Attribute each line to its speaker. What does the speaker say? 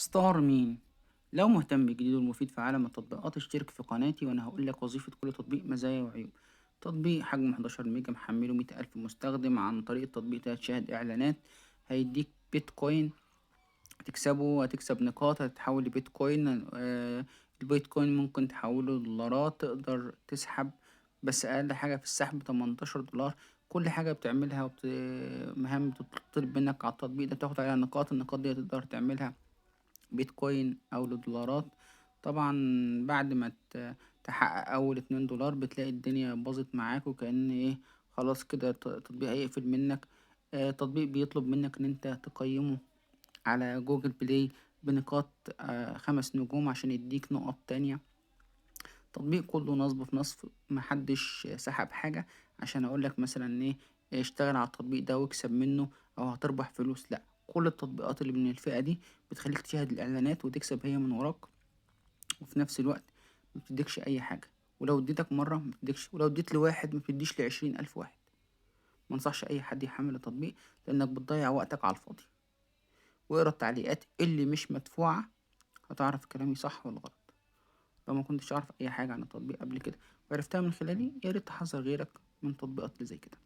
Speaker 1: ستار مين؟ لو مهتم بالجديد والمفيد في عالم التطبيقات اشترك في قناتي وأنا هقولك وظيفة كل تطبيق مزايا وعيوب. تطبيق حجمه 11 ميجا محمله 100,000 مستخدم، عن طريق التطبيق ده تشاهد إعلانات هيديك بيتكوين هتكسبه، هتكسب نقاط هتتحول لبيتكوين. البيتكوين ممكن تحوله لدولارات، تقدر تسحب، بس أقل حاجة في السحب 18 دولار. كل حاجة بتعملها مهام بتطلب منك على التطبيق ده تاخد عليها نقاط، النقاط دي تقدر تعملها بيتكوين او لدولارات. طبعا بعد ما تحقق اول 2 دولار بتلاقي الدنيا باظت معاك، وكأن ايه، خلاص كده التطبيق هيقفل منك. تطبيق بيطلب منك ان انت تقيمه على جوجل بلاي بنقاط 5 نجوم عشان يديك نقط تانية. تطبيق كله نصب في نصب، محدش سحب حاجة عشان اقولك مثلا ايه، اشتغل على التطبيق ده واكسب منه او هتربح فلوس. لا، كل التطبيقات اللي من الفئة دي بتخليك تشاهد الاعلانات وتكسب هي من وراك، وفي نفس الوقت ما بتديكش اي حاجة. ولو اديتك مرة ما بتديكش، ولو اديت لواحد ما بتديش ل20,000 واحد. منصحش اي حد يحمل التطبيق لانك بتضيع وقتك على الفاضي. واقرا التعليقات اللي مش مدفوعة هتعرف كلامي صح ولا غلط. لو ما كنتش اعرف اي حاجة عن التطبيق قبل كده وعرفتها من خلالي، يا ريت تحذر غيرك من تطبيقات اللي زي كده.